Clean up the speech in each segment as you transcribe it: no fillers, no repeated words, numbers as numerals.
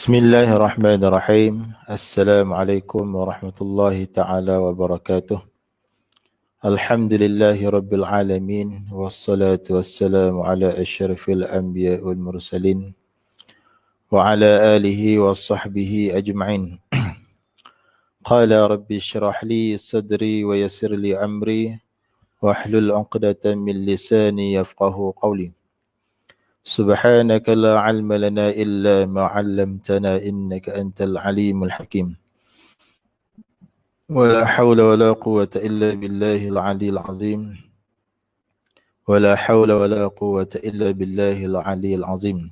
Bismillahirrahmanirrahim. Assalamualaikum warahmatullahi ta'ala wabarakatuh. Alhamdulillahi rabbil alamin. Wassalatu wassalamu ala asyrafil anbiya wal mursalin. Wa ala alihi wa sahbihi ajma'in. Qala rabbi syrah li sadri wa yassir li amri. Wahlul uqdatan min lisani yafqahu qawli. سبحانك لا علم لنا إلا ما علمتنا إنك أنت العليم الحكيم ولا حول ولا قوة إلا بالله العلي العظيم ولا حول ولا قوة إلا بالله العلي العظيم.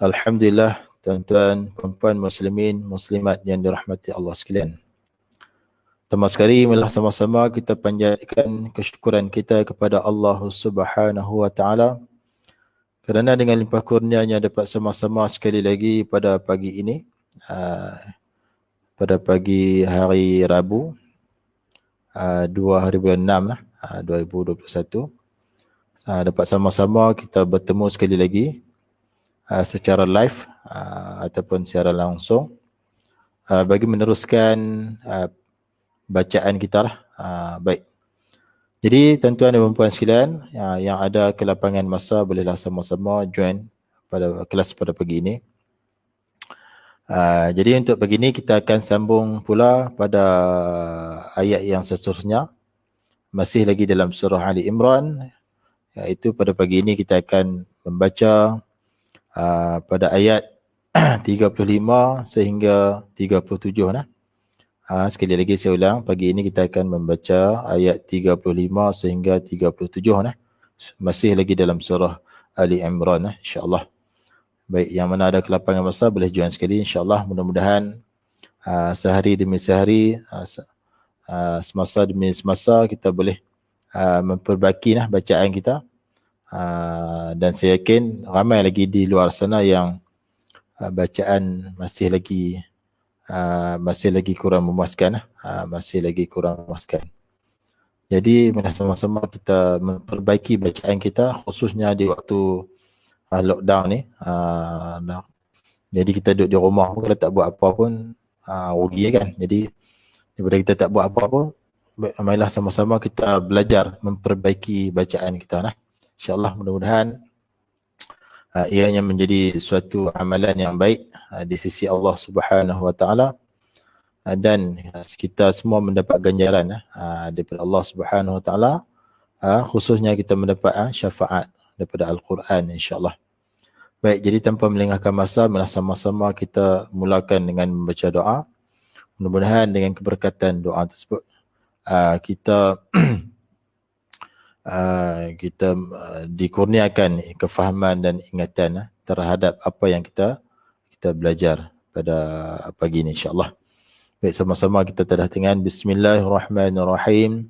Alhamdulillah, tuan-tuan, puan-puan muslimin, muslimat yang dirahmati Allah sekalian. Pertama sekali, marilah sama-sama kita panjatkan kesyukuran kita kepada Allah Subhanahu wa taala kerana dengan limpah kurnianya dapat sama-sama sekali lagi pada pagi ini, pada pagi hari Rabu, 2 hari bulan 6 lah, 2021. Dapat sama-sama kita bertemu sekali lagi secara live ataupun secara langsung bagi meneruskan bacaan kita lah. Baik. Jadi tuan-tuan dan puan-puan sekalian yang ada kelapangan masa, bolehlah sama-sama join pada kelas pada pagi ini. Jadi untuk pagi ini kita akan sambung pula pada ayat yang seterusnya, masih lagi dalam surah Ali Imran, iaitu pada pagi ini kita akan membaca pada ayat 35 sehingga 37 lah. Sekali lagi saya ulang, pagi ini kita akan membaca ayat 35 sehingga 37 lah. Masih lagi dalam surah Ali Imran insya-Allah. Baik, yang mana ada kelapangan masa boleh join sekali insya-Allah. Mudah-mudahan sehari demi sehari, semasa demi semasa kita boleh memperbaiki bacaan kita. Dan saya yakin ramai lagi di luar sana yang bacaan masih lagi kurang memuaskan. Jadi sama-sama kita memperbaiki bacaan kita, khususnya di waktu lockdown ni. Jadi kita duduk di rumah pun, kalau tak buat apa pun rugi kan. Jadi daripada kita tak buat apa pun, marilah sama-sama kita belajar memperbaiki bacaan kita. InsyaAllah, mudah-mudahan ianya menjadi suatu amalan yang baik di sisi Allah Subhanahu wa taala, dan kita semua mendapat ganjaran daripada Allah Subhanahu wa taala, khususnya kita mendapat syafaat daripada Al-Quran insya-Allah. Baik, jadi tanpa melengahkan masa, mari sama-sama kita mulakan dengan membaca doa. Mudah-mudahan dengan keberkatan doa tersebut kita dikurniakan kefahaman dan ingatan terhadap apa yang kita belajar pada pagi ini insya-Allah. Baik, sama-sama kita terdengar Bismillahirrahmanirrahim.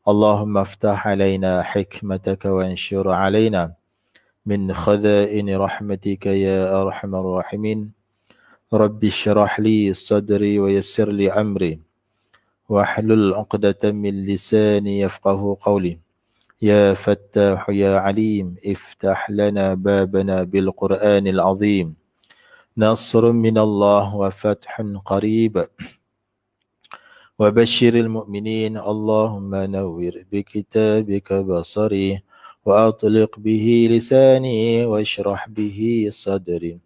Allahumma aftah alaina hikmataka wa anshur alaina min khaza'in rahmatika ya arhamar rahimin. Rabbi syrah li sadri wa yassir li amri wahlul 'uqdatam min lisani yafqahu qawli. يا فتاح يا عليم افتح لنا بابنا بالقرآن العظيم نصر من الله وفتح قريب وبشر المؤمنين اللهم نور بكتابك بصري وأطلق به لساني واشرح به صدري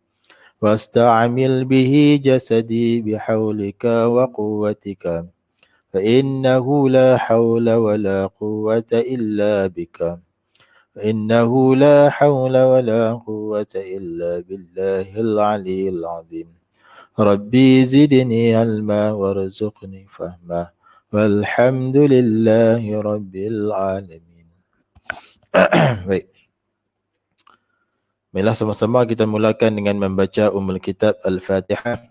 واستعمل به جسدي بحولك وقوتك فإنه لا حول ولا قوة إلا بك إنه لا حول ولا قوة إلا بالله العلي العظيم ربي زدني علما وارزقني فهما والحمد لله رب العالمين. Baik. Marilah sama-sama kita mulakan dengan membaca Kitab Al-Fatihah.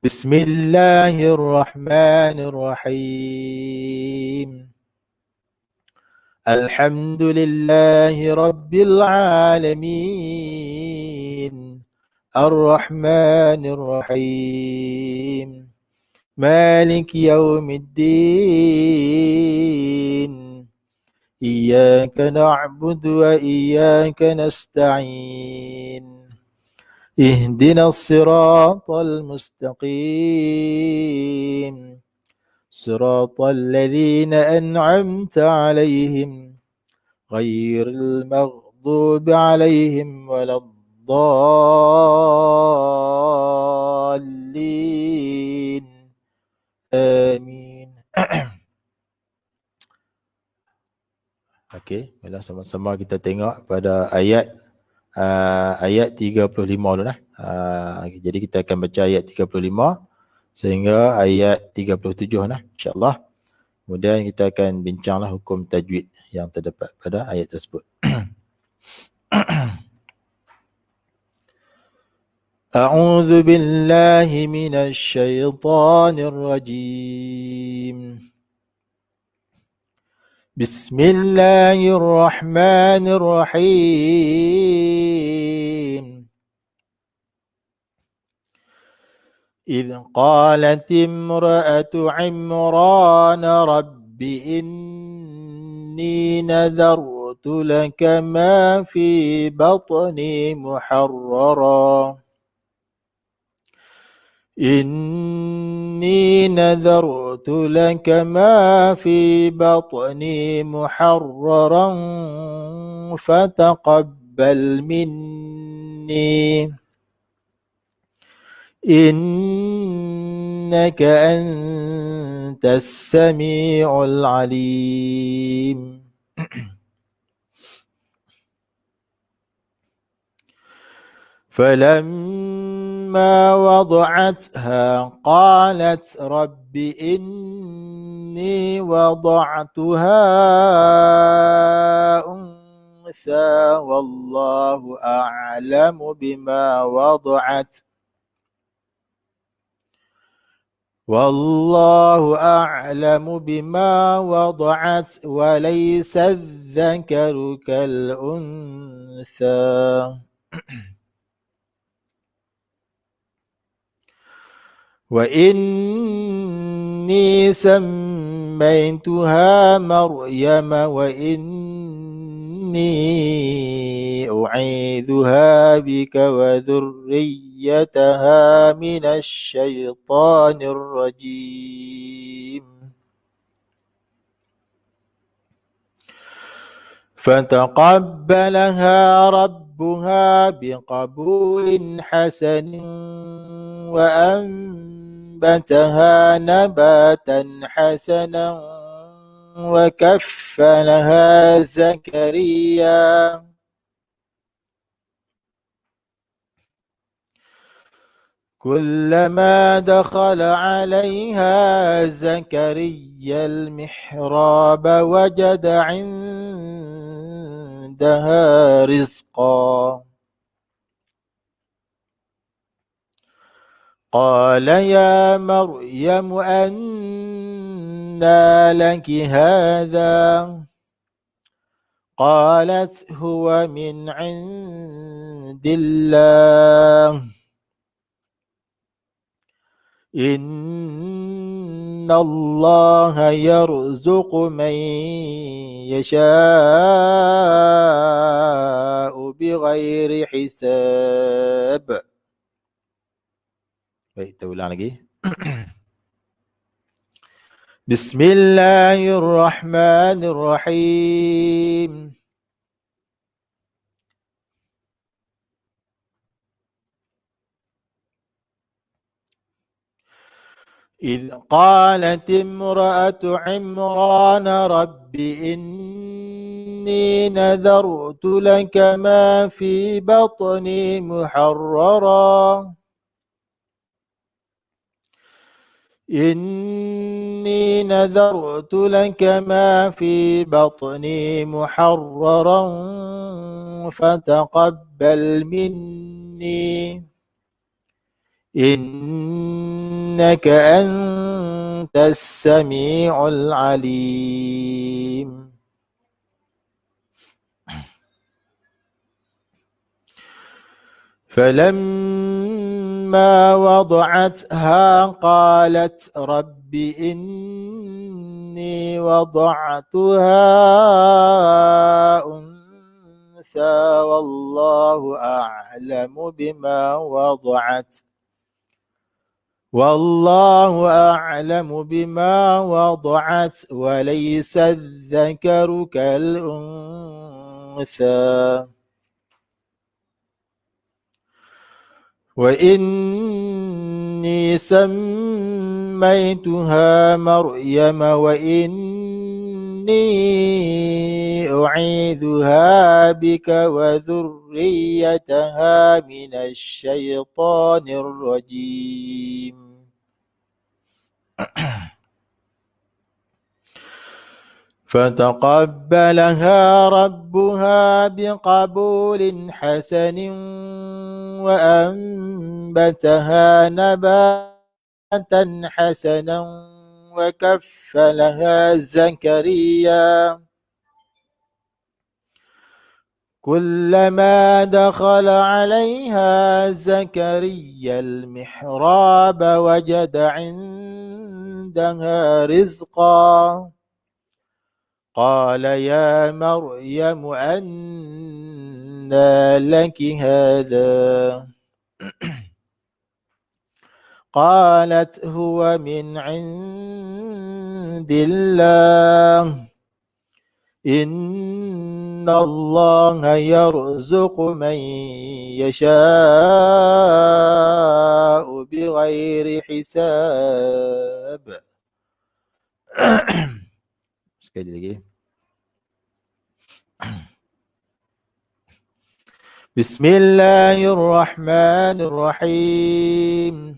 Bismillahirrahmanirrahim. Alhamdulillahi Rabbil Alamin. Ar-Rahmanir-Rahim. Malik Yawmiddin. Iyyaka na'budu wa iyyaka nasta'in. اهدنا الصراط المستقيم صراط الذين أنعمت عليهم غير المغضوب عليهم ولا الضالين آمين. Okey, bila sama-sama kita tengok pada ayat 35 dulu lah. Jadi kita akan baca ayat 35 sehingga ayat 37 lah, insya-Allah. Kemudian kita akan bincanglah hukum tajwid yang terdapat pada ayat tersebut. A'udzu billahi minasy syaithanir rajim. Bismillahirrahmanirrahim. إذ قالت امرأة عمران رب إني نذرت لك ما في بطني محررا إني نذرت لك ما في بطني محررا فتقبل مني إنك أنت السميع العليم. فلما وضعتها قالت رب إني وضعتها أنثى والله أعلم بما وضعت وليس الذكر كالأنثى وإني سميتها مريم وإني أعيذها بك وذريتها من الشيطان الرجيم. فتقبلها ربها بقبول حسن وأنبتها نباتا حسنا وكفلها زكريا كلما دخل عليها زكريا المحراب وجد عندها رزقا قال يا مريم أنى لك هذا قالت هو من عند الله إن الله يرزق من يشاء بغير حساب. Baik, kita ulang lagi. Bismillahirrahmanirrahim. إذ قالت امرأة عمران رب إني نذرت لك ما في بطني محررا إني نذرت لك ما في بطني محررا فتقبل مني إنك أنت السميع العليم. فلما وضعتها قالت رب إني وضعتها أنثى الأنثى والله أعلم بما وضعت والله أعلم بما وضعت وليس الذكر كالأنثى وإني سميتها مريم وإني أعيذها بك وذريتها من الشيطان الرجيم فتقبلها ربها بقبول حسن وأنبتها نباتا حسنا وكفلها زكريا كلما دخل عليها زكريا المحراب وجد عندها رزقا قال يا مريم أنى لك هذا قالت هو من عند الله إن الله يرزق من يشاء بغير حساب. Sekali lagi. Bismillahirrahmanirrahim.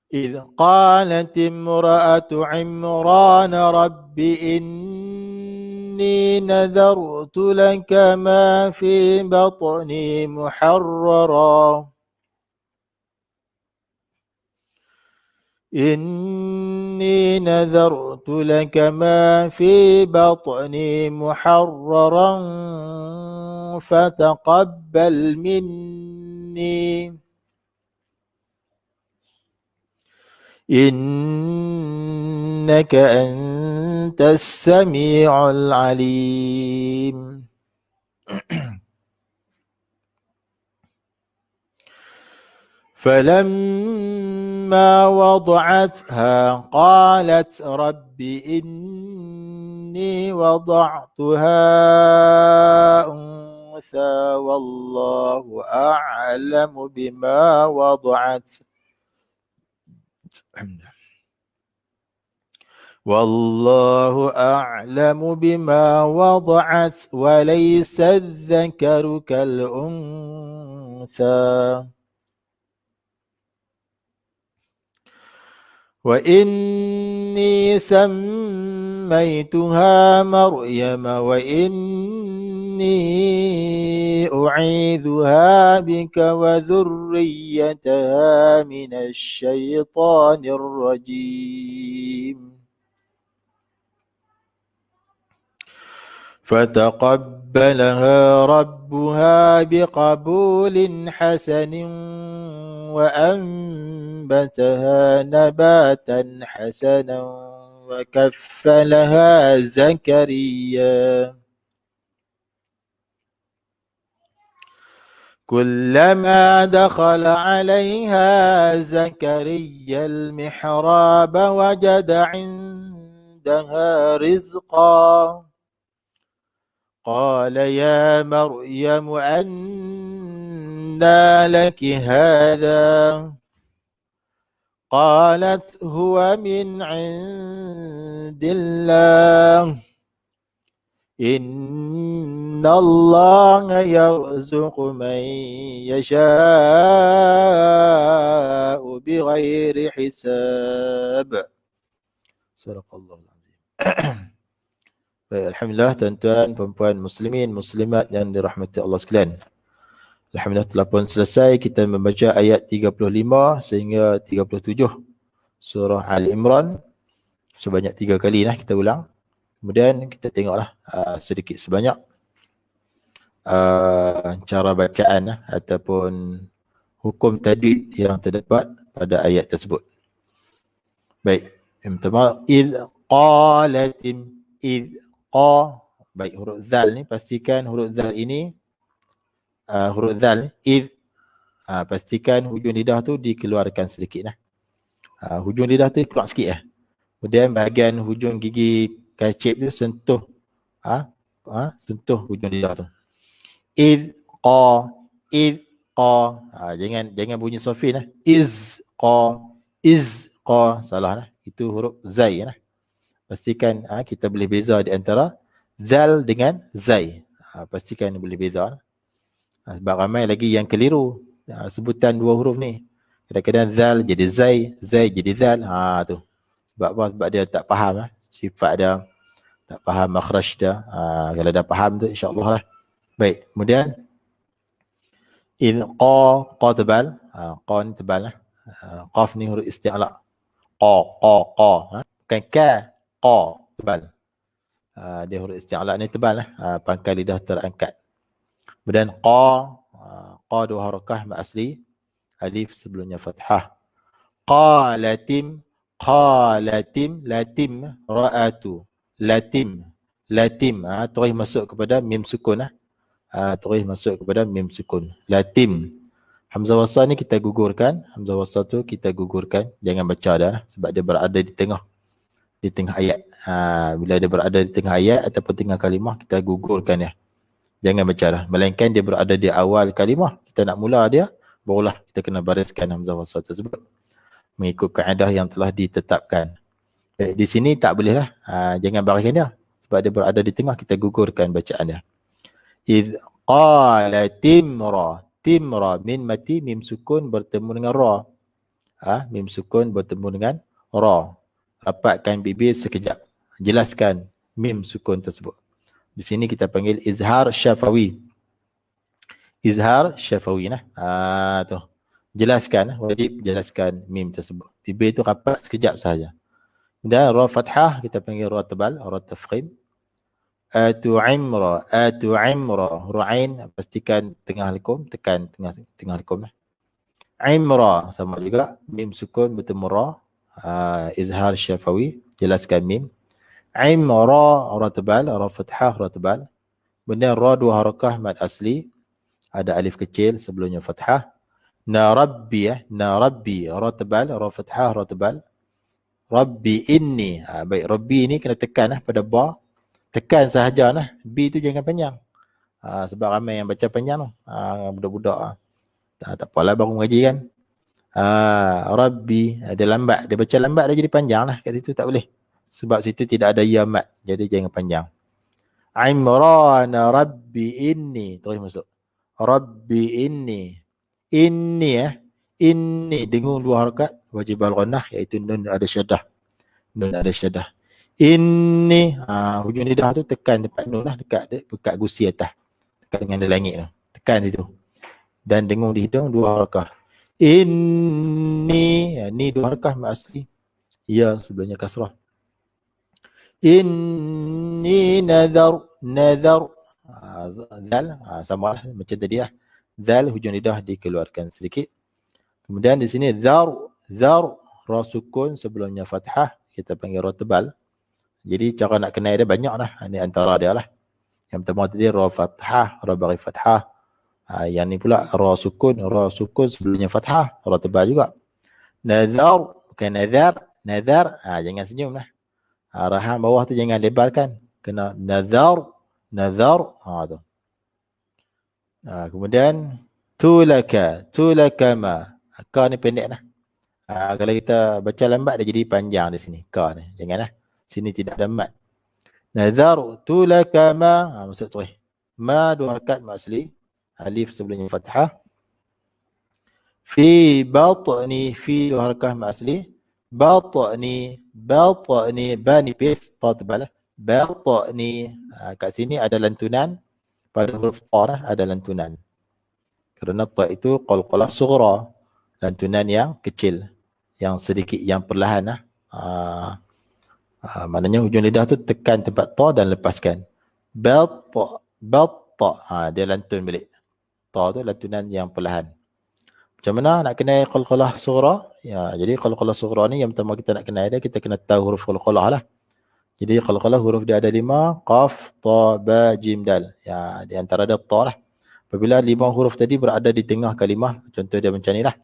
إذ قالت امرأة عمران رب إني نذرت لك ما في بطني محررا إني نذرت لك ما في بطني محررا فتقبل مني إنك أنت السميع العليم. فلما وضعتها قالت رب إني وضعتها أنثى والله أعلم بما وضعت والله أعلم بما وضعت وليس الذكر كالأنثى وإني سميتها مريم وإني أعيذها بك وذريتها من الشيطان الرجيم فتقبلها ربها بقبول حسن وأنبتها نباتا حسنا وكفلها زكريا كلما دخل عليها زكريا المحراب وجد عندها رزقا قال يا مريم أنى لك هذا قالت هو من عند الله إن الله يرزق من يشاء بغير حساب. صدق الله العظيم. Baik, alhamdulillah tuan-tuan, puan-puan, muslimin, muslimat yang dirahmati Allah sekalian. Alhamdulillah telah pun selesai kita membaca ayat 35 sehingga 37 surah Ali Imran. Sebanyak 3 kali lah kita ulang. Kemudian kita tengoklah sedikit sebanyak cara bacaan ataupun hukum tajwid yang terdapat pada ayat tersebut. Baik, yang pertama id qa. Baik, huruf zal ni pastikan huruf zal ini huruf zal ni id, pastikan hujung lidah tu dikeluarkan sedikit lah. Hujung lidah tu keluar sikit lah. Kemudian bahagian hujung gigi kacip tu sentuh sentuh hujung lidah tu. Id qa, id qa. Jangan bunyi sofin lah. Iz qa, salah lah. Itu huruf zai lah. Pastikan kita boleh beza di antara zal dengan zai. Pastikan boleh beza lah. Sebab ramai lagi yang keliru sebutan dua huruf ni. Kadang-kadang zal jadi zai, zai jadi zal. Tu. Sebab apa? Sebab dia tak faham lah. Sifat dia, tak faham makhraj dia. Kalau dah faham tu insya-Allah lah. Baik, kemudian in qa tebal. Qa ni tebal lah. Qaf ni huruf isti'la. Qa. Bukan ka, qa tebal. Dia huruf isti'la ni tebal lah. Pangkal lidah terangkat. Kemudian qa dua harakah mad asli. Alif sebelumnya fathah. Qalatim, latim, ra'atu, latim. Terus masuk kepada mim sukun lah. Terus masuk kepada mim sukun. Latim. Hamzah wasal ni kita gugurkan. Hamzah wasal tu kita gugurkan. Jangan baca dah lah. Sebab dia berada di tengah ayat. Bila dia berada di tengah ayat ataupun tengah kalimah, kita gugurkan ya. Jangan baca dah. Melainkan dia berada di awal kalimah. Kita nak mula dia, barulah kita kena bariskan hamzah wasal tersebut mengikut kaedah yang telah ditetapkan. Di sini tak boleh lah. Jangan bariskan dia. Sebab dia berada di tengah, kita gugurkan bacaan dia. Idh qala timra. Timra, min mati, mim sukun bertemu dengan ra. Mim sukun bertemu dengan ra. Rapatkan bibir sekejap. Jelaskan mim sukun tersebut. Di sini kita panggil izhar syafawi. Izhar syafawi nah. Tu. Jelaskan, wajib jelaskan mim tersebut. Bibir tu rapat sekejap sahaja. Dan ra fathah kita panggil ra tebal, ra tafkhim. Atu imra, ru'ain pastikan tengah likum, tekan tengah likum. Imra sama juga, mim sukun bertemu ra. Izhar syafawi, jelaskan mim. Imra, ra tebal, ra fathah, ra tebal. Kemudian ra dua harakah mad asli, ada alif kecil sebelumnya fathah. Narabbi, ra tebal, ra fathah, ra tebal. Rabbi inni. Baik, Rabbi ni kena tekan pada ba. Tekan sahaja lah. B tu jangan panjang. Sebab ramai yang baca panjang tu. Budak-budak. Tak apalah baru mengaji kan. Rabbi. Dia lambat. Dia baca lambat dia jadi panjang lah. Kat situ tak boleh. Sebab situ tidak ada ya mat. Jadi jangan panjang. Imran Rabbi inni. Terus masuk. Rabbi inni. Inni dengung dua harakat. Wajib al-ghanah. Iaitu nun ada syadah. Inni, hujung lidah tu tekan tempat nun lah, dekat gusi atas. Dekat dengan langit tu. Tekan situ. Dan dengung di hidung dua harakah. Inni, ni dua harakah mad asli. Ya, sebelumnya kasrah. Inni nazar. Zal, sama lah macam tadi lah. Zal, hujung lidah dikeluarkan sedikit. Kemudian di sini zar, ra sukun sebelumnya fathah, kita panggil ra tebal. Jadi cara nak kenal dia banyak lah. Ini antara dia lah. Yang pertama tadi ra fathah, ra bagi fathah. Yang ni pula ra sukun sebelumnya fathah, ra tebal juga. Nazar, bukan nazar. Jangan senyum lah. Rahang bawah tu jangan lebarkan. Kena nazar. Tu. Kemudian tulaka ma. Ka ni pendek lah. Kalau kita baca lambat dia jadi panjang di sini. Ka ni. Janganlah. Sini tidak ada mat. Nazartu laka ma. Maksud tu. Ma dua harakat mad asli. Alif sebelumnya fathah. Fi batni, fi dua harakah mad asli. Batni, ba nipis, ta tebal. Batni. Kat sini ada lantunan. Pada huruf ta ada lantunan. Kerana ta itu qalqalah sughra. Lantunan yang kecil. Yang sedikit, yang perlahan lah. Maknanya hujung lidah tu tekan tempat ta dan lepaskan. Batta. Dia lantun balik. Ta tu lantunan yang perlahan. Macam mana nak kenal qalqalah sughra? Ya, jadi qalqalah sughra ni yang pertama kita nak kenal dia, kita kena tahu huruf qalqalah lah. Jadi qalqalah huruf dia ada 5, qaf, ta, ba, jim, dal. Ya, di antara dia ta lah. Apabila 5 huruf tadi berada di tengah kalimah, contoh dia macam ni lah,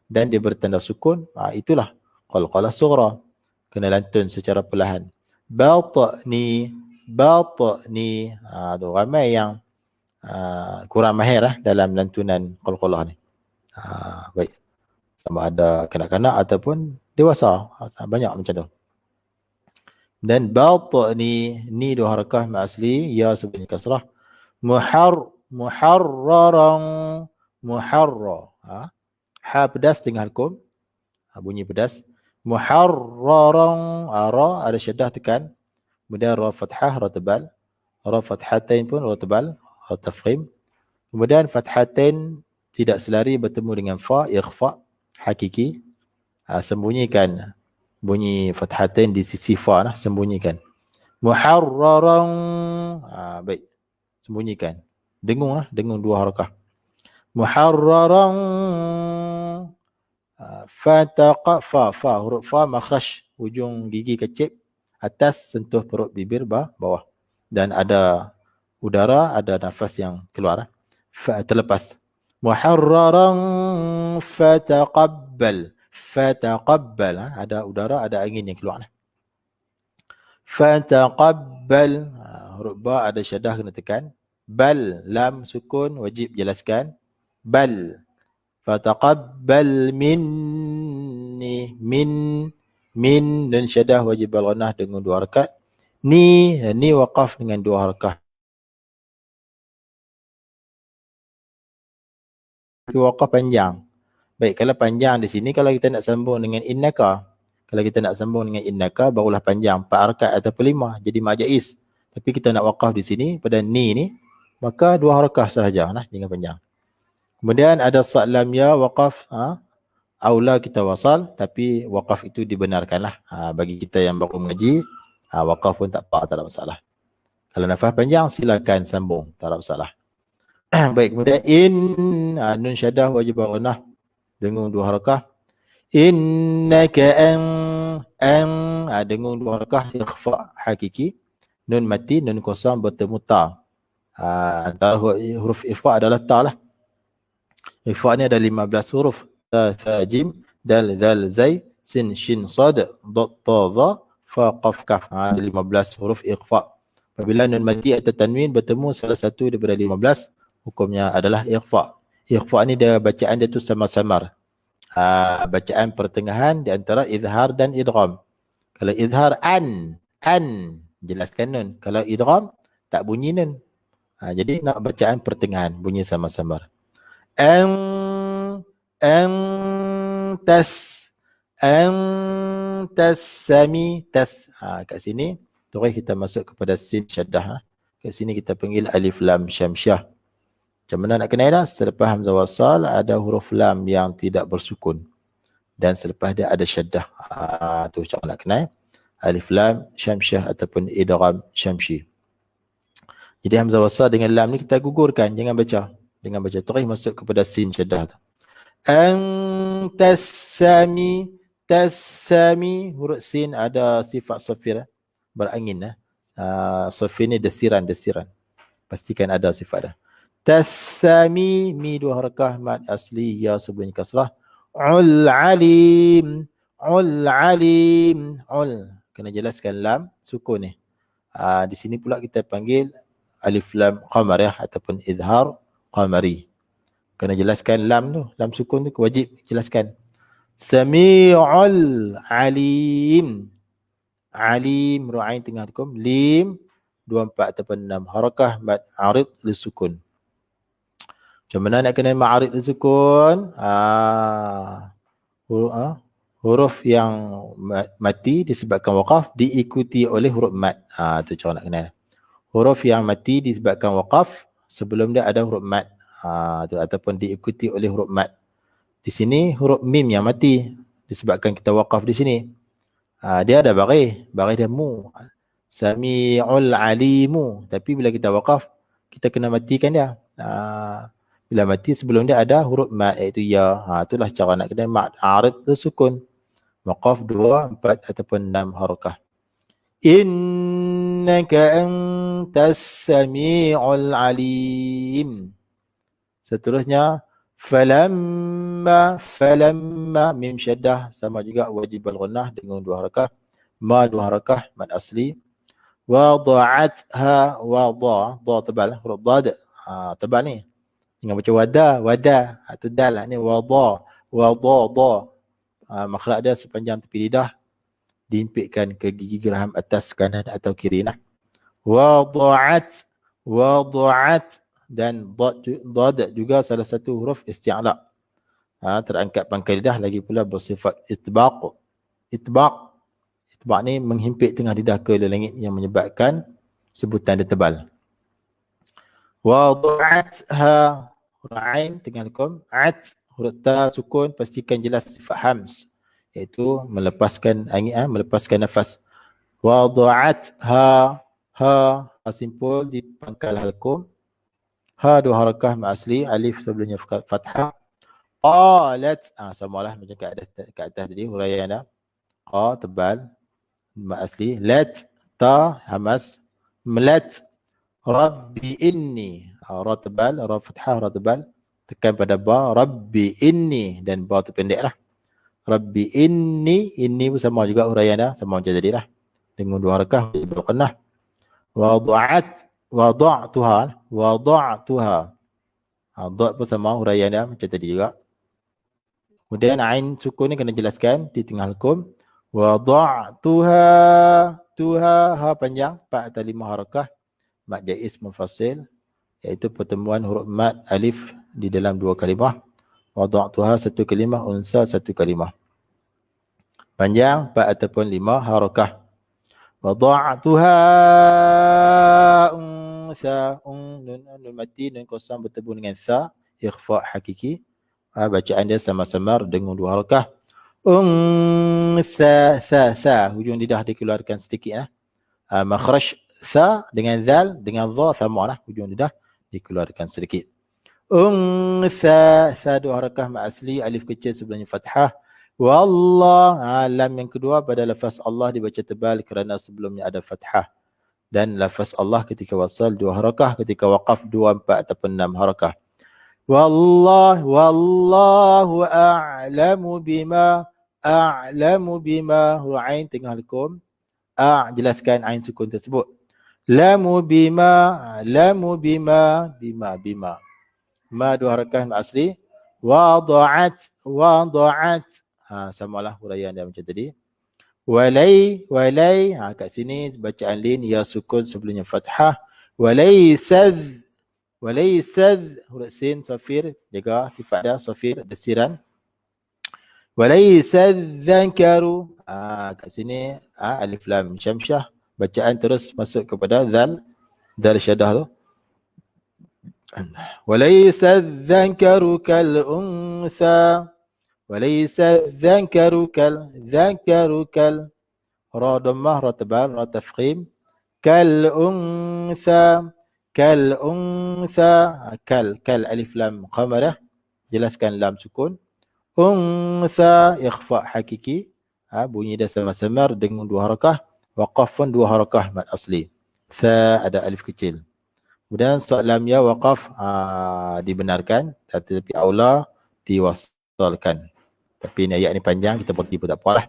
dan dia bertanda sukun, itulah qalqalah sughra. Kena lantun secara perlahan. Batni, batni. Tu ramai yang kurang mahir dalam lantunan qalqalah ni. Baik. Sama ada kanak-kanak ataupun dewasa. Banyak macam tu. Dan ni dua harakah ma asli, ya sebelum kasrah. Muharraran, muharra. Ha pedas dengan halkum. Bunyi pedas. Muharraran, ra ada syaddah tekan. Kemudian ra fathah, ra tebal. Ra fathatain pun ra tebal, ra tafkhim. Kemudian fathatain tidak selari bertemu dengan fa, ikhfa hakiki. Sembunyikan bunyi fathatain di sisi fa, sembunyikan. Muharraran, baik, sembunyikan. Dengung dengung dua harakah. Muharraran, fa, huruf fa makhraj, ujung gigi kecil atas sentuh perut bibir bawah, dan ada udara, ada nafas yang keluar, fa terlepas. Muharraran fataqabbal, ada udara, ada angin yang keluar. Fataqabbal, huruf ba ada syaddah kena tekan. Bal, lam sukun wajib jelaskan. Bal, fataqabbal minni, min dan syaddah wajib al-ghanah dengan 2 harakat. Ni waqaf dengan 2 harakat. Waqaf panjang. Baik, kalau panjang di sini, kalau kita nak sambung dengan innaka, barulah panjang 4 harakat ataupun 5, jadi majaiz. Tapi kita nak waqaf di sini pada ni, maka 2 harakah sahaja, jangan panjang. Kemudian ada sad lam ya waqaf, aula kita wasal, tapi waqaf itu dibenarkanlah. Bagi kita yang baru mengaji, waqaf pun tak apa, tak ada masalah. Kalau nafas panjang silakan sambung, tak ada masalah. Baik, kemudian nun syaddah wajib al-ghanah dengung 2 harakah. Innaka dengung 2 harakah, ikhfa hakiki. Nun mati, nun kosong bertemu ta. Antara huruf ikhfa adalah ta lah. Ikhfa ni ada 15 huruf. Ta, jim, dal, zal, zai, sin, shin, sad, dot, ta, za, fa, qaf, kaf. Ada 15 huruf ikhfa. Apabila nun mati atau tanwin bertemu salah satu daripada 15, hukumnya adalah ikhfa. Ikhfa ni dia bacaan dia tu samar-samar. Bacaan pertengahan di antara izhar dan idgham. Kalau izhar an, jelaskan nun. Kalau idgham tak bunyi nun. Jadi nak bacaan pertengahan, bunyi samar-samar. Antas sami, tas. Kat sini terus kita masuk kepada sin syaddah. Kat sini kita panggil alif lam syamsyah. Macam mana nak kenal dah? Selepas hamzah wasal ada huruf lam yang tidak bersukun, dan selepas dia ada syaddah. Tu cara nak kenal alif lam syamsyah ataupun idgham syamsi. Jadi hamzah wasal dengan lam ni kita gugurkan, jangan baca. Terus masuk kepada sin syaddah tu. Tasami, huruf sin ada sifat safir, berangin. Safir ni desiran. Pastikan ada sifat dah. Tasami, mi 2 harakah mad asli, ya sebelum kasrah. Alim. Kena jelaskan lam sukun ni. Di sini pula kita panggil alif lam qamar ataupun izhar qamari. Kena jelaskan lam tu, lam sukun tu wajib jelaskan. Sami'ul alim. Alim, ru'ain tengah tukum, lim 24 ataupun 6 harakah mad arid li sukun. Macam mana nak kena ma'arid li sukun? Huruf yang mati disebabkan waqaf diikuti oleh huruf mad. Tu cara nak kenal. Huruf yang mati disebabkan waqaf, sebelum dia ada huruf mad. Tu, ataupun diikuti oleh huruf mad. Di sini huruf mim yang mati disebabkan kita waqaf di sini. Dia ada baris dia mu. Sami'ul alimu. Tapi bila kita waqaf, kita kena matikan dia. Bila mati sebelum dia ada huruf mad, iaitu ya. Itulah cara nak kena mad arid tu sukun. Waqaf 2, 4 ataupun 6 harakah. Innaka antas sami'ul alim. Seterusnya falamma mim syaddah sama juga wajib al-ghunnah dengan 2 harakah. Ma 2 harakah mad asli. Wada'atha dha tebal huruf dad. Tebal ni. Jangan baca wada. Tu dal ni wada dha. Makhraj dia sepanjang tepi lidah diimpitkan ke gigi geraham atas kanan atau kiri nah. Wada'at dan dad juga salah satu huruf isti'la. Terangkat pangkal lidah lagi pula bersifat itbaq ni menghimpit tengah lidah ke langit yang menyebabkan sebutan dia tebal. Wada'atha huruf ain tengah hukum huruf ta sukun pastikan jelas sifat hams iaitu melepaskan angin melepaskan nafas. Wada'atha ha simpul di pangkal halkum. Ha 2 harakah ma asli, alif sebelumnya fathah. Qalat samalah macam kat atas tadi huraian dah. Qa tebal ma asli, lat ta hamas, melat rabbi inni ra tebal, ra fathah ra tebal, tekan pada ba rabbi inni dan ba tu pendek lah. Rabbi inni pun sama juga huraian dah, sama macam tadi lah. Dengan 2 harakah berqannah. Wada'tuha. Dha pun sama huraian dia macam tadi juga. Kemudian ain sukun ni kena jelaskan di tengah hukum. Wada'tuha. Ha panjang 4 atau 5 harakah. Mad jaiz munfasil iaitu pertemuan huruf mad alif di dalam 2 kalimah. Wada'tuha 1 kalimah, unsa 1 kalimah. Panjang 4 ataupun 5 harakah. Wada'tuha unsa nun mati nun kosong bertemu dengan sa ikhfa hakiki. Bacaan dia sama-sama dengan 2 harakah. Sa hujung lidah dikeluarkan sedikit makhraj sa dengan zal dengan dha sama lah, hujung lidah dikeluarkan sedikit. Sa 2 harakah ma asli, alif kecil sebelumnya fathah. Wallah lam yang kedua pada lafaz Allah dibaca tebal kerana sebelumnya ada fathah. Dan lafaz Allah ketika wasal 2 harakah, ketika waqaf 2, 4 ataupun 6 harakah. Wallahu a'lamu bima ain tengah hukum. Jelaskan ain sukun tersebut. Lamu bima. Ma 2 harakah asli. Wada'at samalah huraian dia macam tadi. Walai kat sini bacaan lin ya sukun sebelumnya fathah. Walaysad huruf sin safir, jaga sifat dia safir desiran. Walaysad dzakaru kat sini alif lam syamsyah, bacaan terus masuk kepada zal syaddah tu. Walaysa dzakaru kal unsa. Walaysa dzakaru kal ra dhammah ra tabal ra tafkhim. Kal unsa kal alif lam qamarah, jelaskan lam sukun. Unsa ikhfa hakiki, bunyi dia sama-sama dengan 2 harakah. Waqaf pun 2 harakah mad asli. Sa ada alif kecil. Kemudian lam ya waqaf dibenarkan, tetapi aula diwasalkan. Tapi ni ayat ni panjang, kita pergi pun tak apalah.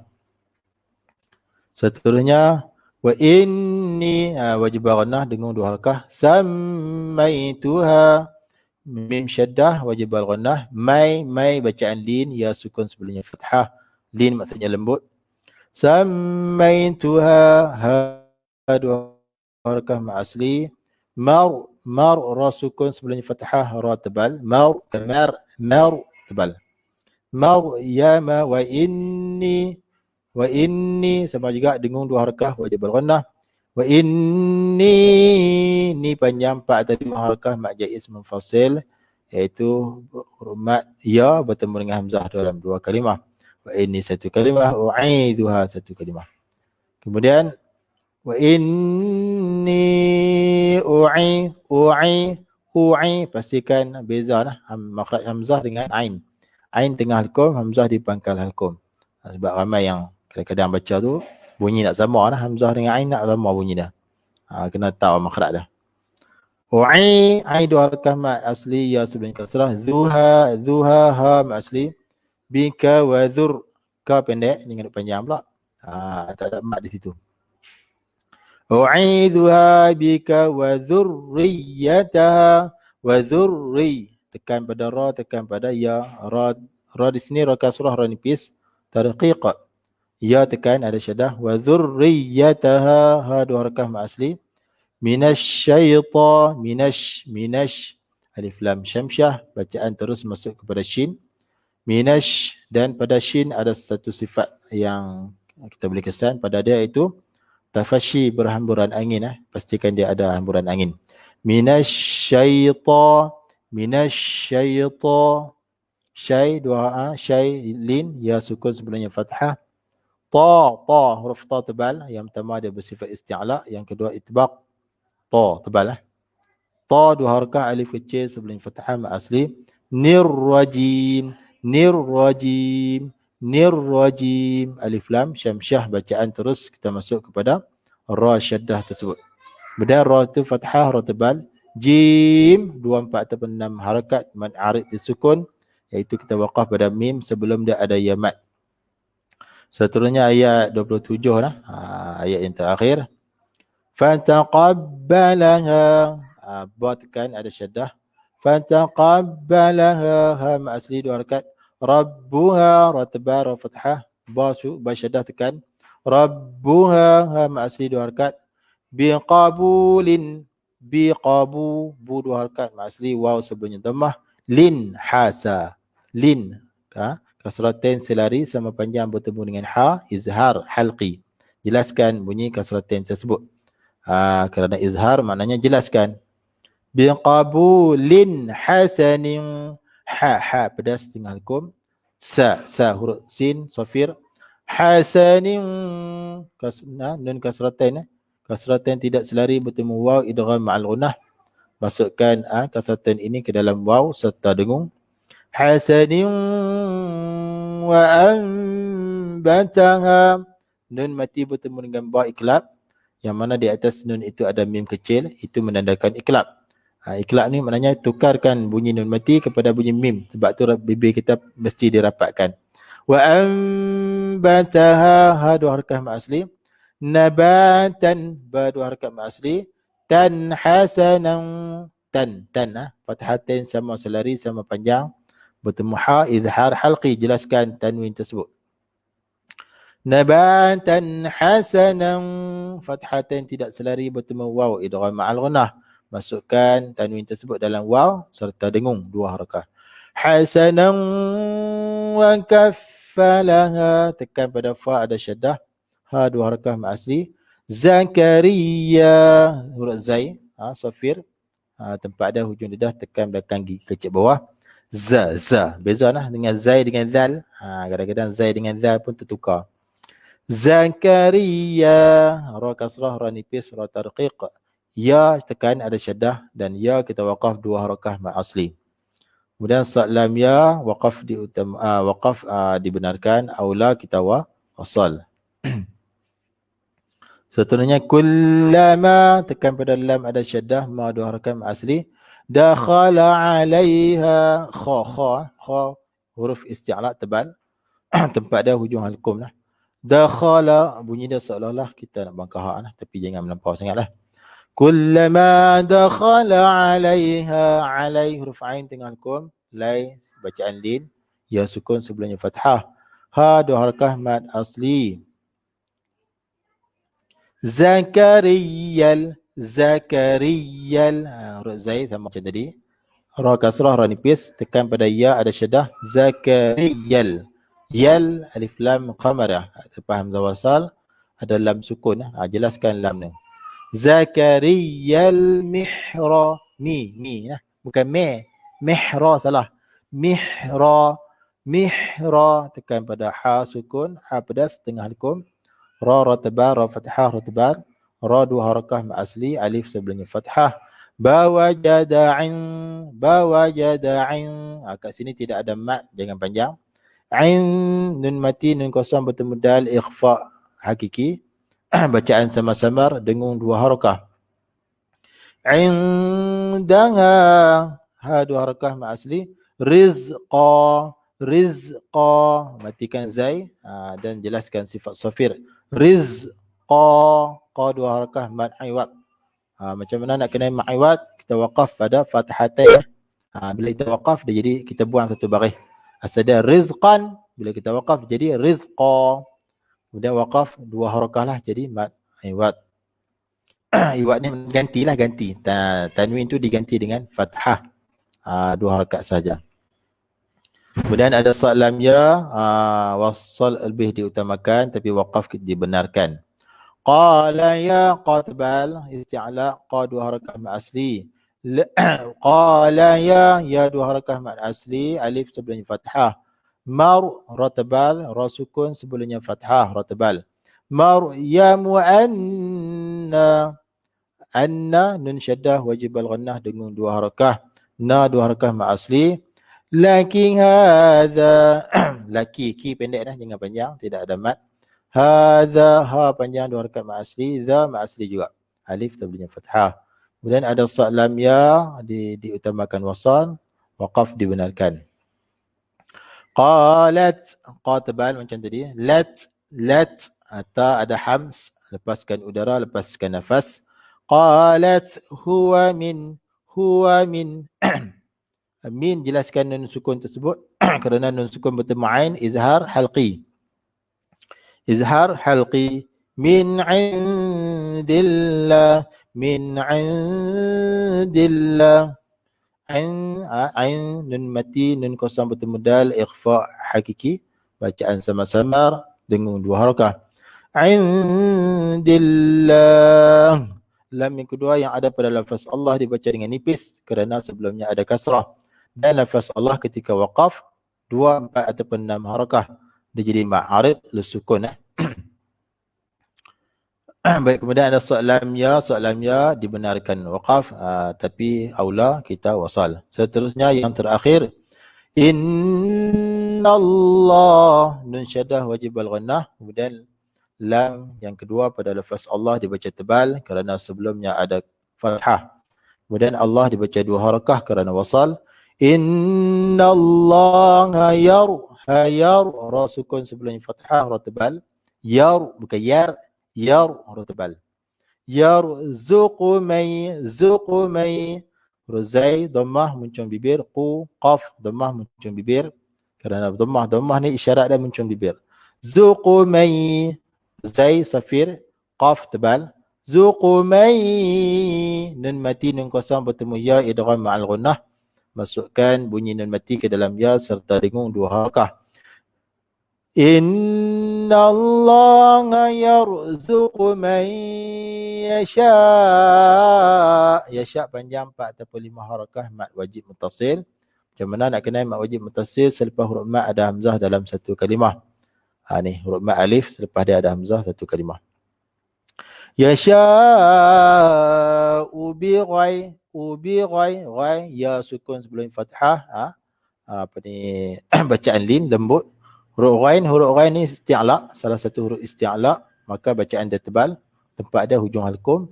Seterusnya wa inni wajib ghunnah dengan 2 harakah. Sammaituha mim syaddah wajib ghunnah. Mai bacaan lin ya sukun sebelumnya fathah. Lin maksudnya lembut. Sammaituha ha 2 harakah ma asli. Mar ra sukun sebelumnya fathah ra tebal. Mar tebal. Maryama wa inni sama juga dengan 2 harakah wajib ghunnah. Wa inni ni panjang 4 atau 5 harakah mad jaiz munfasil iaitu huruf mad ya bertemu dengan hamzah dalam 2 kalimah. Wa inni 1 kalimah, u'idzuha 1 kalimah. Kemudian wa inni u'i pastikan beza makhraj hamzah dengan ain. Ain tengah halkum, hamzah di pangkal halkum. Sebab ramai yang kadang-kadang baca tu Bunyi nak sama dah. Hamzah dengan ain nak sama bunyi dah. Kena tahu makhraj dah. Ain dua harakah mat asli ya sebelum kasrah. Zuha ha mat asli. Bika wa dhur. Ka pendek jangan panjang pula. Tak ada mat di situ. U'idhuha bika wa dhurriyataha wa dhurri. Tekan pada ra, tekan pada ya. Ra di sini ra kasrah, ra nipis. Tarqiq. Ya tekan ada syaddah. Wa dhurriyataha. Ha dua harakah mat asli. Minasyaitan. Minash. Alif lam syamsyah. Bacaan terus masuk kepada shin. Minash. Dan pada shin ada satu sifat yang kita boleh kesan pada dia, itu tafashi, berhamburan angin. Pastikan dia ada hamburan angin. Minasyaitan. Syai dua syai lin, ya sukun sebelumnya fathah. Ta huruf ta tebal. Yang pertama dia bersifat isti'la, yang kedua itbaq. Ta tebal. Ta dua harakah, alif kecil sebelum fathah ma asli. Nirrajim. Alif lam syamsyah, bacaan terus kita masuk kepada ra syaddah tersebut. Kemudian ra itu fathah, ra tebal. Jim 24 ataupun 6 harakat mad arid disukun, iaitu kita waqaf pada mim sebelum dia ada ya mad. Seterusnya ayat 27 lah. Ayat yang terakhir. Fataqabbalaha. Ba tekan ada syaddah. Fataqabbalaha. Ha ma asli dua harakat. Rabbuha. Ra tebal, ra fathah. Ba syaddah tekan. Rabbuha. Ha ma asli dua harakat. Biqabulin. Bu dua harakat ma asli. Waw sebelumnya dhammah. Lin hasa. Lin. Kasratain selari sama panjang bertemu dengan ha, izhar halqi. Jelaskan bunyi kasratain tersebut. Kerana izhar maknanya jelaskan. Biqabulin hasanin. Ha pedas dengan hukum. Sa huruf sin safir. Hasanin. Nun kasratain. Kasratain tidak selari bertemu waw idgham ma'al gunnah. Masukkan kasratain ini ke dalam waw serta dengung. Hasanin wa ambataha. Nun mati bertemu dengan ba iklab, yang mana di atas nun itu ada mim kecil, itu menandakan iklab. Iklab ni maknanya tukarkan bunyi nun mati kepada bunyi mim, sebab tu bibir kita mesti dirapatkan. Wa ambataha. Ha dua harakah ma asli. Nabatan. Ba dua harakah ma asli. Tan hasanan. Tan fathatain sama selari sama panjang bertemu ha, izhar halqi, jelaskan tanwin tersebut. Nabatan hasanan. Fathatain tidak selari bertemu waw idgham ma'al gunnah. Masukkan tanwin tersebut dalam waw serta dengung dua harakah. Hasanan wa kaffalaha. Tekan pada fa ada syaddah. Ha dua harakah ma asli. Zakaria. Huruf zai safir. Tempat ada hujung lidah, tekan belakang gigi kecil bawah. Za. Beza lah dengan zai dengan zal. Kadang-kadang zai dengan zal pun tertukar. Zakaria. Ra kasrah, ra nipis, ra tarqiq. Ya tekan ada syaddah, dan ya kita waqaf dua harakah ma asli. Kemudian lam ya waqaf dibenarkan, aula kita wasal. Seterusnya kullama, tekan pada lam ada syaddah, ma dua harakah ma asli. Dakhala alaiha. Kha huruf isti'la tebal. Tempat dia hujung halqum lah. Dakhala, bunyi dia seolah-olah kita nak bangkah ha lah, tapi jangan melampau sangatlah. Kullama dakhala alaiha. Alai huruf ain tengah halqum. Lai bacaan lin, ya sukun sebelumnya fathah. Ha dua harakah mad asli. Zakariyal. Huruf zai sama macam tadi. Ra kasrah, ra nipis, tekan pada ya ada syaddah. Zakariyal. Yal alif lam qamarah. Lepas hamzah wasal ada lam sukun. Jelaskan lam ni. Zakariyal mihra. Mi bukan me. Mihra salah. Mihra. Tekan pada ha sukun, ha pedas tengah halqum. Ra tebal, ra fathah, ra tebal. Ra dua harakah ma asli, alif sebelumnya fathah. Bawajada'in. Kat sini tidak ada mat, jangan panjang. Ain nun mati, nun kosong bertemu dal ikhfa, hakiki. Bacaan sama-sama dengan 2 harakah. Indaha, ha 2 harakah mat asli. Rizqa, rizqa, matikan zai dan jelaskan sifat safir. Rizqa, qa 2 harakah mat iwad. Macam mana nak kena mat iwad? Kita waqaf pada fathatain. Bila kita waqaf dia jadi kita buang satu baris. Asal dia rizqan, bila kita waqaf jadi rizqa. Kemudian waqaf 2 harakah lah jadi mat iwad. Iwad ni gantilah, ganti. Tanwin tu diganti dengan fathah. 2 harakat saja. Kemudian ada sad lam ya, wasal lebih diutamakan tapi waqaf dibenarkan. Qala ya qatbal, isti'la, qa 2 harakat mat asli. Qala ya 2 harakat mat asli, alif sebelumnya fathah. Mar ratbal, ra sukun sebelumnya fathah ratbal. Mar ya muanna, anna nun syaddah wajib al-ghannah dengan 2 harakah. Na 2 harakah mat asli. Lakin hadha laki, ki pendek dah, jangan panjang, tidak ada mat. Hadha, ha panjang 2 harakat mat asli. Dha mat asli juga, alif sebelumnya fathah. Kemudian ada sad lam ya, diutamakan wasal, waqaf dibenarkan. Qalat, qa tebal macam tadi. Lat, ta ada hams, lepaskan udara, lepaskan nafas. Qalat huwa min, min jelaskan nun sukun tersebut kerana nun sukun bertemu ain, izhar halqi. Izhar halqi. Min indillah, min indillah. Ain nun mati, nun kosong bertemu dal, ikhfa hakiki. Bacaan sama-sama dengan 2 harakah. Indillah. Lam yang kedua yang ada pada lafaz Allah dibaca dengan nipis kerana sebelumnya ada kasrah. Dan lafaz Allah ketika waqaf 2, 4 ataupun 6 harakah. Dia jadi ma'arid lisukun. Baik, kemudian ada sad lam ya dibenarkan waqaf, tapi aula kita wasal. Seterusnya yang terakhir, innallah, nun syaddah wajib al-ghannah. Kemudian lam yang kedua pada lafaz Allah dibaca tebal kerana sebelumnya ada fathah. Kemudian Allah dibaca 2 harakah kerana wasal. Innallaha yar, ra sukun sebelumnya fathah, ra tebal. Yar bukan yar, yar ra tebal. Yarzuqu may, rozai dhammah muncung bibir, qu qaf dhammah muncung bibir kerana dhammah ni isyarat dia muncung bibir. Zuqu may, zai safir, qaf tebal. Zuqu may, nun mati nun kosong bertemu ya idgham ma'al ghunnah. Masukkan bunyi nun mati ke dalam ya serta dengung 2 harakah. Innallaha yarzuqu man yasha. Yasha panjang 4 ataupun 5 harakah mat wajib muttasil. Macam mana nak kenal mat wajib muttasil selepas huruf mat ada hamzah dalam satu kalimah? Ni huruf mat alif selepas dia ada hamzah satu kalimah. Yasha'u bi ghain, ghain ya sukun sebelum fathah. Apa ni bacaan lin lembut. Huruf ghain ni isti'la, salah satu huruf isti'la, maka bacaan dia tebal, tempat dia hujung halqum.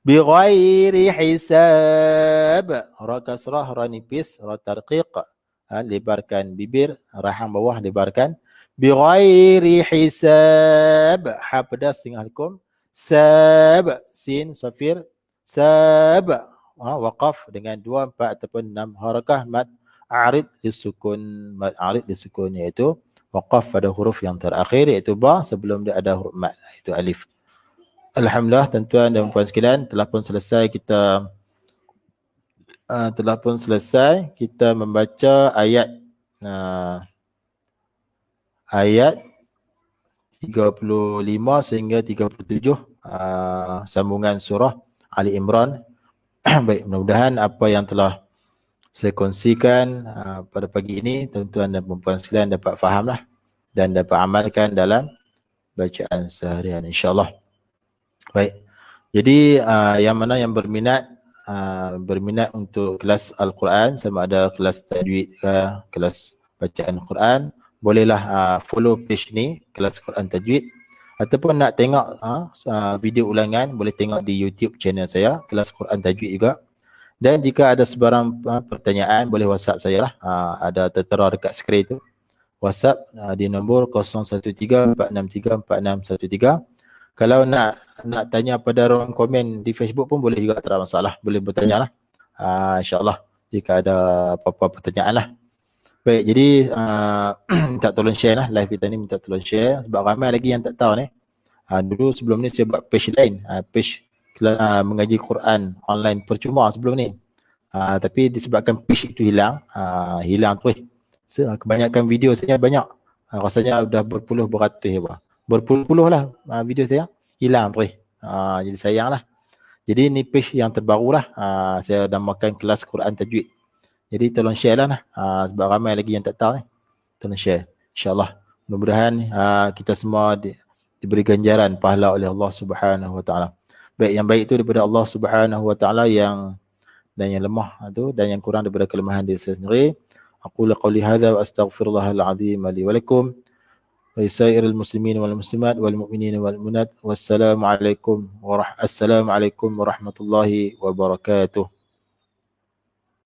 Bi ghairi hisab, ra kasrah, ra nipis, ra tarqiq, lebarkan bibir, rahang bawah lebarkan. Bi ghairi hisab, ha pedas tinggal halqum. Sab, sin safir, sab, waqaf dengan 2, 4 ataupun 6 harakah mat arid disukun, mat arid disukun iaitu waqaf pada huruf yang terakhir iaitu ba sebelum dia ada huruf mat iaitu alif. Alhamdulillah tuan-tuan dan puan sekalian, telah pun selesai kita membaca ayat ayat 35 sehingga 37 sambungan surah Ali Imran. Baik, mudah-mudahan apa yang telah saya kongsikan pada pagi ini tuan-tuan dan puan sekalian dapat fahamlah dan dapat amalkan dalam bacaan seharian insya-Allah. Baik. Jadi yang mana yang berminat untuk kelas Al-Quran, sama ada kelas tajwid ke kelas bacaan Quran, bolehlah follow page ni, kelas Quran tajwid. Ataupun nak tengok video ulangan, boleh tengok di YouTube channel saya, Kelas Quran Tajwid juga. Dan jika ada sebarang pertanyaan, boleh WhatsApp saya lah. Ada tertera dekat skrin tu. WhatsApp di nombor 0134634613. Kalau nak tanya pada ruang komen di Facebook pun boleh juga, tak ada masalah. Boleh bertanya lah. InsyaAllah jika ada apa-apa pertanyaan lah. Baik, jadi minta tolong share lah live kita ni, minta tolong share sebab ramai lagi yang tak tahu ni. Dulu sebelum ni saya buat page lain, page mengaji Quran online percuma sebelum ni. Tapi disebabkan page itu hilang terus. Kebanyakan video saya banyak. Rasanya dah beratus apa. Berpuluh-puluh lah video saya hilang terus. Jadi sayang lah. Jadi ni page yang terbaru lah. Saya namakan Kelas Quran Tajwid. Jadi tolong share lah. Sebab ramai lagi yang tak tahu ni. Tolong share. InsyaAllah. Mudah-mudahan kita semua diberi ganjaran pahala oleh Allah Subhanahu Wa Taala. Baik, yang baik itu daripada Allah Subhanahu Wa Taala, dan yang lemah itu dan yang kurang daripada kelemahan diri saya sendiri. Aqulu qawli hadza wa astaghfirullahal azim li wa lakum wa lisairil muslimin wal muslimat wal mu'minin wal mu'minat. Wassalamu alaikum warahmatullahi wabarakatuh.